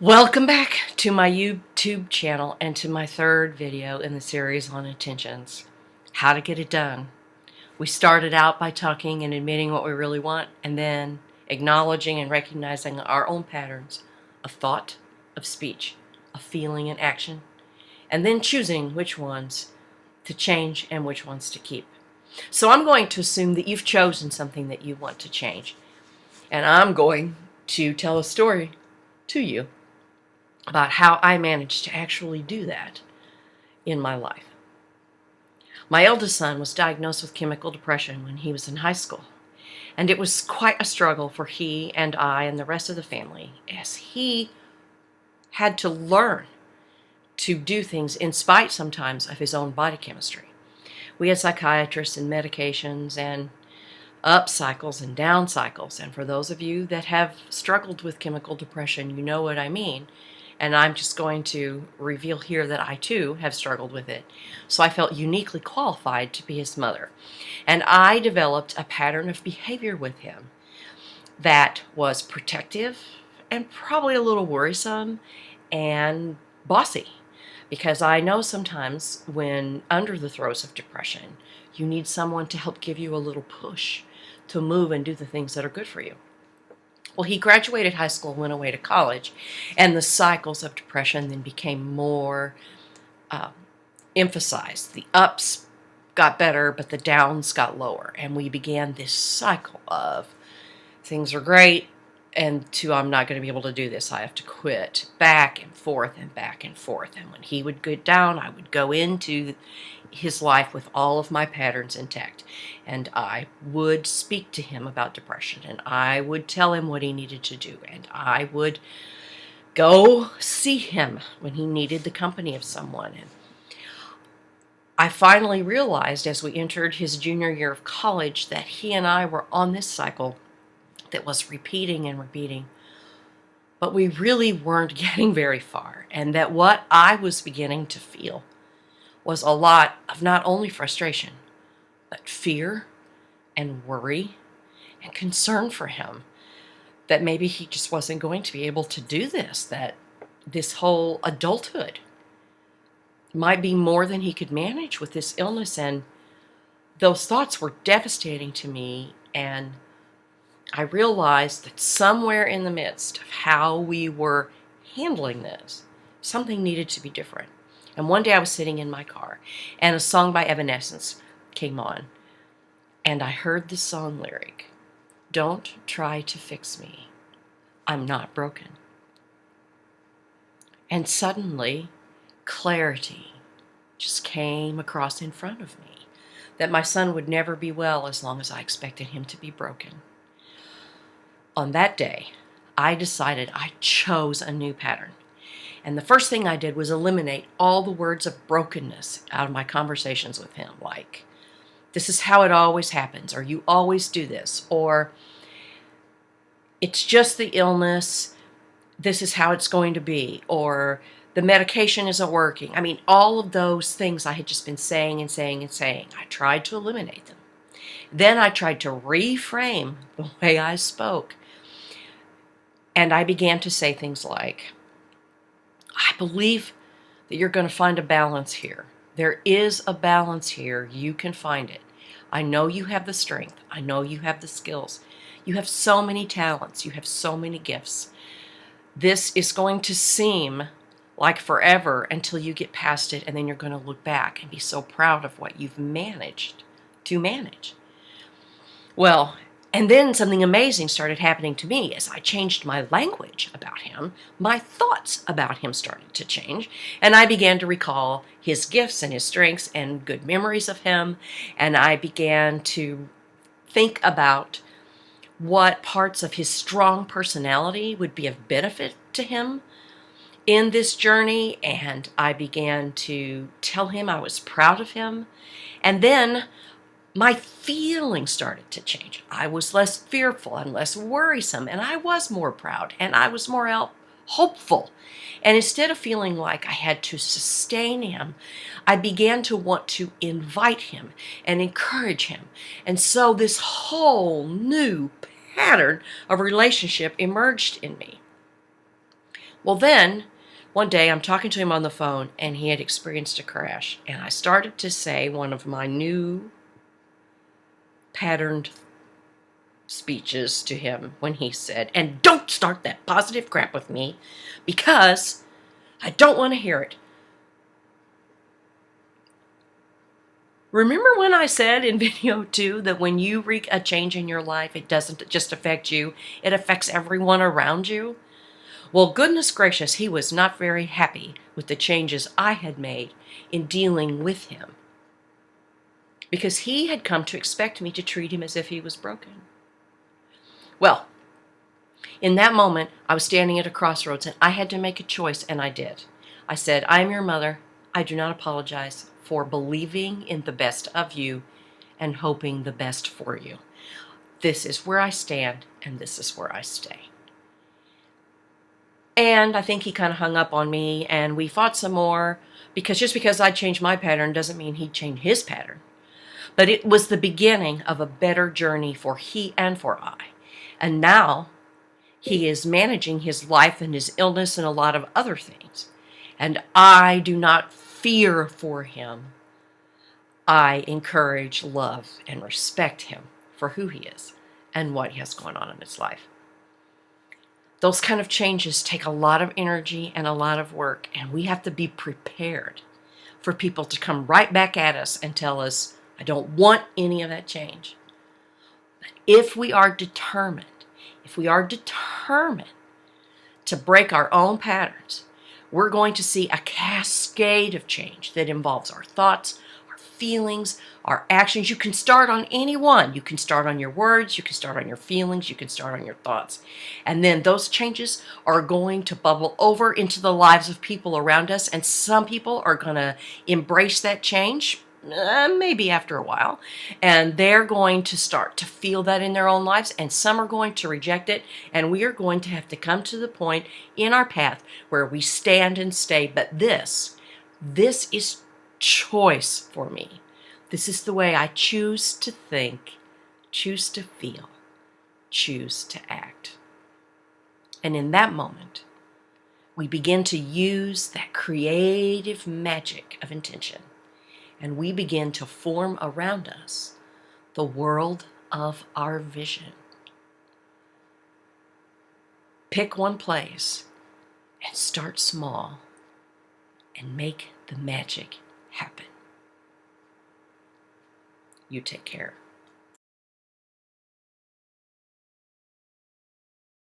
Welcome back to my YouTube channel and to my third video in the series on intentions. How to get it done. We started out by talking and admitting what we really want, and then acknowledging and recognizing our own patterns of thought, of speech, of feeling and action, and then choosing which ones to change and which ones to keep. So I'm going to assume that you've chosen something that you want to change, and I'm going to tell a story to you about how I managed to actually do that in my life. My eldest son was diagnosed with chemical depression when he was in high school, and it was quite a struggle for he and I and the rest of the family, as he had to learn to do things in spite sometimes of his own body chemistry. We had psychiatrists and medications and up cycles and down cycles, and for those of you that have struggled with chemical depression, you know what I mean. And I'm just going to reveal here that I too have struggled with it. So I felt uniquely qualified to be his mother. And I developed a pattern of behavior with him that was protective and probably a little worrisome and bossy. Because I know sometimes when under the throes of depression, you need someone to help give you a little push to move and do the things that are good for you. Well, he graduated high school, went away to college, and the cycles of depression then became more emphasized. The ups got better, but the downs got lower, and we began this cycle of things are great, and to I'm not going to be able to do this, I have to quit, back and forth and back and forth. And when he would get down, I would go into his life with all of my patterns intact, and I would speak to him about depression, and I would tell him what he needed to do, and I would go see him when he needed the company of someone. And I finally realized as we entered his junior year of college that he and I were on this cycle that was repeating and repeating, but we really weren't getting very far, and that what I was beginning to feel was a lot of not only frustration, but fear and worry and concern for him, that maybe he just wasn't going to be able to do this, that this whole adulthood might be more than he could manage with this illness. And those thoughts were devastating to me, and I realized that somewhere in the midst of how we were handling this, something needed to be different. And one day I was sitting in my car, and a song by Evanescence came on, and I heard the song lyric, "Don't try to fix me, I'm not broken." And suddenly, clarity just came across in front of me, that my son would never be well as long as I expected him to be broken. On that day, I decided I chose a new pattern. And the first thing I did was eliminate all the words of brokenness out of my conversations with him, like, "This is how it always happens," or "You always do this," or "It's just the illness, this is how it's going to be," or "The medication isn't working." I mean, all of those things I had just been saying and saying and saying. I tried to eliminate them. Then I tried to reframe the way I spoke. And I began to say things like, "I believe that you're going to find a balance here. There is a balance here. You can find it. I know you have the strength. I know you have the skills. You have so many talents. You have so many gifts. This is going to seem like forever until you get past it, and then you're going to look back and be so proud of what you've managed to manage." Well, and then something amazing started happening to me as I changed my language about him. My thoughts about him started to change, and I began to recall his gifts and his strengths and good memories of him, and I began to think about what parts of his strong personality would be of benefit to him in this journey, and I began to tell him I was proud of him. And then my feelings started to change. I was less fearful and less worrisome, and I was more proud, and I was more hopeful. And instead of feeling like I had to sustain him, I began to want to invite him and encourage him. And so this whole new pattern of relationship emerged in me. Well, then one day I'm talking to him on the phone and he had experienced a crash. And I started to say one of my new patterned speeches to him when he said, "And don't start that positive crap with me because I don't want to hear it." Remember when I said in video 2 that when you wreak a change in your life, it doesn't just affect you, it affects everyone around you? Well, goodness gracious, he was not very happy with the changes I had made in dealing with him because he had come to expect me to treat him as if he was broken. Well, in that moment, I was standing at a crossroads and I had to make a choice, and I did. I said, "I am your mother. I do not apologize for believing in the best of you and hoping the best for you. This is where I stand, and this is where I stay." And I think he kind of hung up on me, and we fought some more, because just because I changed my pattern doesn't mean he'd change his pattern. But it was the beginning of a better journey for he and for I. And now he is managing his life and his illness and a lot of other things. And I do not fear for him. I encourage, love, and respect him for who he is and what he has going on in his life. Those kind of changes take a lot of energy and a lot of work, and we have to be prepared for people to come right back at us and tell us, "I don't want any of that change." But if we are determined to break our own patterns, we're going to see a cascade of change that involves our thoughts, our feelings, our actions. You can start on any one. You can start on your words, you can start on your feelings, you can start on your thoughts. And then those changes are going to bubble over into the lives of people around us, and some people are going to embrace that change, maybe after a while, and they're going to start to feel that in their own lives, and some are going to reject it, and we are going to have to come to the point in our path where we stand and stay. But this is choice for me. This is the way I choose to think, choose to feel, choose to act. And in that moment, we begin to use that creative magic of intention, and we begin to form around us the world of our vision. Pick one place and start small and make the magic happen. You take care.